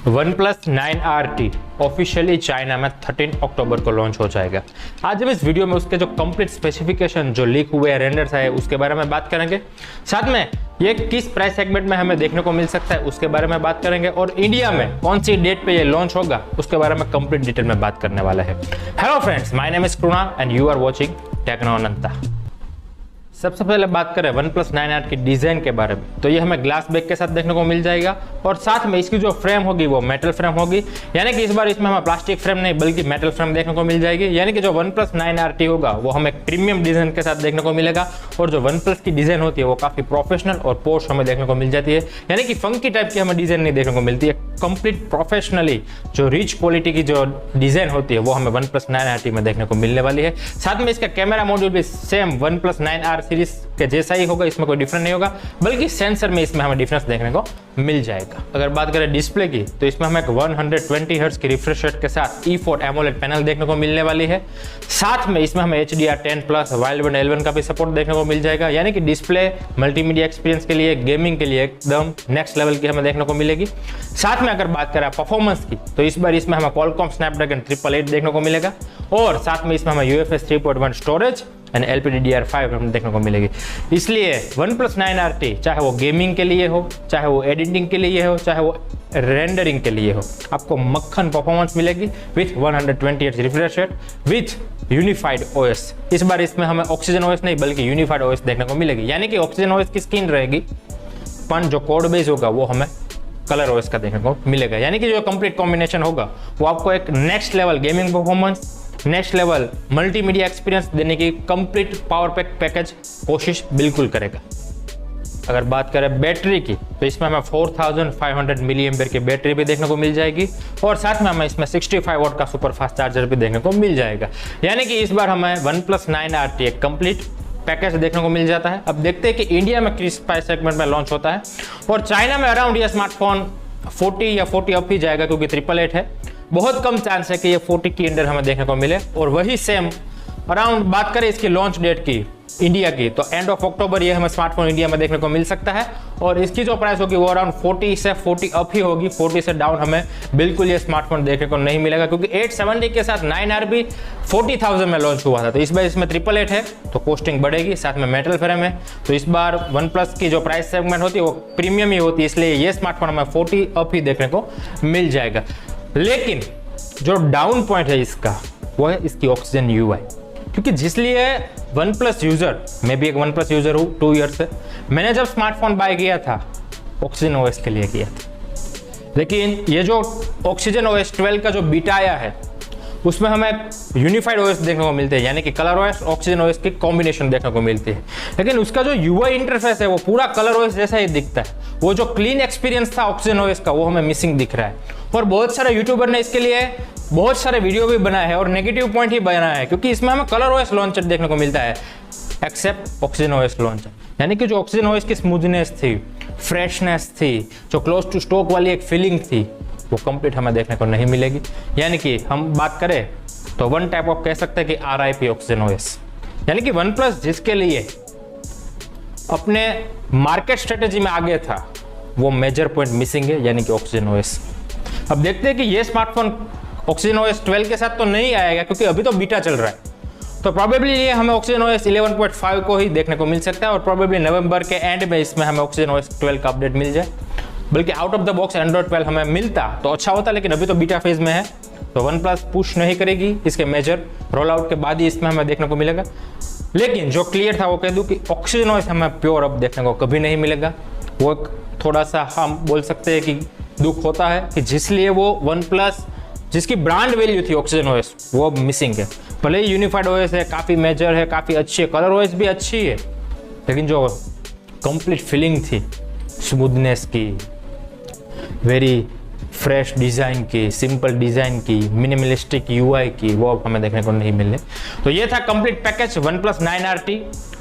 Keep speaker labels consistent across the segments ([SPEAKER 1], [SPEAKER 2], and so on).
[SPEAKER 1] OnePlus 9RT officially China में 13 अक्टूबर को launch हो जाएगा। आज हम इस वीडियो में उसके जो कंप्लीट स्पेसिफिकेशन जो लीक हुए रेंडर्स है उसके बारे में बात करेंगे। साथ में ये किस प्राइस सेगमेंट में हमें देखने को मिल सकता है उसके बारे में बात करेंगे और इंडिया में कौन सी डेट पे ये लॉन्च होगा उसके बारे में कंप्लीट डिटेल में बात करने वाला है। Hello friends, my name is Krina and you are watching techno Ananta. सबसे पहले बात करें OnePlus 9R की डिजाइन के बारे में, तो ये हमें ग्लास बैक के साथ देखने को मिल जाएगा और साथ में इसकी जो फ्रेम होगी वो मेटल फ्रेम होगी, यानी कि इस बार इसमें हमें प्लास्टिक फ्रेम नहीं बल्कि मेटल फ्रेम देखने को मिल जाएगी। यानी कि जो OnePlus 9RT होगा वो हमें प्रीमियम डिजाइन के साथ देखने को मिलेगा और जो OnePlus की डिजाइन होती है वो काफी प्रोफेशनल और पोश हमें देखने को मिल जाती है, यानी कि फंकी टाइप की हमें डिजाइन नहीं देखने को मिलती है। कंप्लीट प्रोफेशनली जो रिच क्वालिटी की जो डिजाइन होती है वो हमें OnePlus 9RT में देखने को मिलने वाली है। साथ में इसका कैमरा मॉड्यूल भी सेम OnePlus 9R सीरीज के जैसा ही होगा, इसमें कोई डिफरेंस नहीं होगा, बल्कि सेंसर में इसमें हमें डिफरेंस देखने को मिल जाएगा। अगर बात करें डिस्प्ले की तो इसमें हमें 120 हर्ट्ज की रिफ्रेश रेट के साथ E4 एमोलेड पैनल देखने को मिलने वाली है। साथ में इसमें हमें HDR10+ वाइड बैंड L1 का भी सपोर्ट देखने को मिल जाएगा, यानी कि डिस्प्ले मल्टीमीडिया एक्सपीरियंस के लिए, गेमिंग के लिए एकदम नेक्स्ट लेवल की हमें देखने को मिलेगी। साथ में अगर बात करें परफॉर्मेंस की तो इस बार इसमें हमें Qualcomm Snapdragon 888 देखने को मिलेगा और साथ में इसमें हमें UFS 3.1 स्टोरेज एंड LPDDR5 हमें देखने को मिलेगी। इसलिए OnePlus 9RT चाहे वो गेमिंग के लिए हो, चाहे वो एडिटिंग के लिए हो, चाहे वो रेंडरिंग के लिए हो, आपको मक्खन परफॉर्मेंस मिलेगी with 120 Hz refresh rate with unified OS। इस बार इसमें हमें ऑक्सीजन OS नहीं बल्कि यूनिफाइड OS देखने को मिलेगी, यानी कि ऑक्सीजन OS की स्किन रहेगी पर जो कोड बेस होगा वो हमें कलर OS का देखने को मिलेगा, यानी कि जो कंप्लीट कॉम्बिनेशन होगा वो आपको एक next level gaming performance, next level multimedia experience देने की कंप्लीट पावर पैक पैकेज कोशिश बिल्कुल करेगा। अगर बात करें बैटरी की तो इसमें हमें 4500 mAh की बैटरी भी देखने को मिल जाएगी और साथ में हमें इसमें 65 वाट का सुपर फास्ट चार्जर भी देखने को मिल जाएगा, यानी कि इस बार हमें OnePlus 9RT एक कंप्लीट पैकेज देखने को मिल जाता है। अब देखते हैं कि इंडिया में किस प्राइस सेगमेंट में लॉन्च होता है और चाइना में अराउंड ये स्मार्टफोन 40 या 40 अप ही जाएगा, क्योंकि 888 है। बहुत कम चांस है कि ये 40 की अंडर हमें देखने को मिले। और वही सेम अराउंड बात करें इसकी लॉन्च डेट की इंडिया की तो एंड ऑफ अक्टूबर ये हमें स्मार्टफोन इंडिया में देखने को मिल सकता है और इसकी जो प्राइस होगी वो अराउंड 40 से 40 अप ही होगी। 40 से डाउन हमें बिल्कुल ये स्मार्टफोन देखने को नहीं मिलेगा, क्योंकि 870 के साथ 9R भी 40,000 में लॉन्च हुआ था। तो इस बार इसमें 888 है तो कॉस्टिंग बढ़ेगी, साथ में मेटल फ्रेम है, तो इस बार OnePlus की जो प्राइस सेगमेंट होती है वो प्रीमियम ही होती है, इसलिए ये स्मार्टफोन हमें 40 अप ही देखने को मिल जाएगा। लेकिन जो डाउन पॉइंट है इसका वो है इसकी ऑक्सीजन UI, क्योंकि जिसलिए OnePlus यूजर, मैं भी एक OnePlus यूजर हूँ 2 ईयर से, मैंने जब स्मार्टफोन बाय किया था ऑक्सीजन OS के लिए किया था, लेकिन ये जो ऑक्सीजन OS 12 का जो बीटा आया है उसमें हमें यूनिफाइड OS देखने को मिलते हैं, यानी कि कलर OS ऑक्सीजन OS की कॉम्बिनेशन देखने को मिलती है, लेकिन उसका जो UI इंटरफेस है वो पूरा कलर OS जैसा ही दिखता है। वो जो क्लीन एक्सपीरियंस था ऑक्सीजन OS का वो हमें मिसिंग दिख रहा है और बहुत सारे यूट्यूबर ने इसके लिए बहुत सारे वीडियो भी बनाए हैं और नेगेटिव पॉइंट ही बनाया है, क्योंकि इसमें हमें कलर OS लॉन्चर देखने को मिलता है एक्सेप्ट ऑक्सीजन OS लॉन्चर, यानी कि जो ऑक्सीजन OS की स्मूथनेस थी, फ्रेशनेस थी, जो क्लोज टू स्टॉक वाली एक फीलिंग थी वो कंप्लीट हमें देखने को नहीं मिलेगी। यानी कि हम बात करें तो वन टाइप ऑफ कह सकते हैं कि R.I.P ऑक्सीजन OS, यानी कि OnePlus जिसके लिए अपने मार्केट स्ट्रेटेजी में आगे था वो मेजर पॉइंट मिसिंग है, यानी कि ऑक्सीजन OS। अब देखते हैं कि ये स्मार्टफोन ऑक्सीजन OS 12 के साथ तो नहीं आएगा, क्योंकि अभी तो बीटा चल रहा है, तो प्रोबेबली ये हमें ऑक्सीजन OS 11.5 को ही देखने को मिल सकता है और प्रोबेबली नवंबर के एंड में इसमें हमें ऑक्सीजन OS 12 का अपडेट मिल जाए, बल्कि out of the box Android 12 हमें मिलता तो अच्छा होता, लेकिन अभी तो बीटा फेज में है तो OnePlus पुश नहीं करेगी, इसके मेजर रोल आउट के बाद ही इसमें हमें देखने को मिलेगा। लेकिन जो क्लियर था वो कह दूं कि ऑक्सीजन OS हमें प्योर अब देखने को कभी नहीं मिलेगा। वो थोड़ा सा हम बोल सकते हैं कि दुख होता है कि जिसलिए वो OnePlus जिसकी ब्रांड वैल्यू थी ऑक्सीजन OS वो मिसिंग है। भले ही यूनिफाइड OS है, काफ़ी मेजर है, काफ़ी अच्छी है, कलर OS भी अच्छी है, लेकिन जो कंप्लीट फीलिंग थी स्मूथनेस की, वेरी फ्रेश डिज़ाइन की, सिंपल डिज़ाइन की, मिनिमलिस्टिक UI की, वो अब हमें देखने को नहीं मिलने। तो ये था कंप्लीट पैकेज OnePlus 9RT।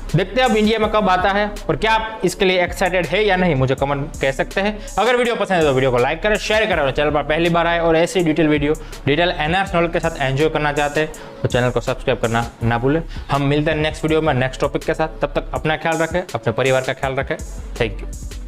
[SPEAKER 1] देखते हैं अब इंडिया में कब आता है और क्या आप इसके लिए एक्साइटेड है या नहीं, मुझे कमेंट कह सकते हैं। अगर वीडियो पसंद है तो वीडियो को लाइक करें, शेयर करें और चैनल पर पहली बार आए और ऐसी डिटेल एनआरएस नॉलेज के साथ एंजॉय करना चाहते हैं तो चैनल को सब्सक्राइब करना ना भूलें। हम मिलते हैं नेक्स्ट वीडियो में नेक्स्ट टॉपिक के साथ, तब तक अपना ख्याल रखें, अपने परिवार का ख्याल रखें। Thank you.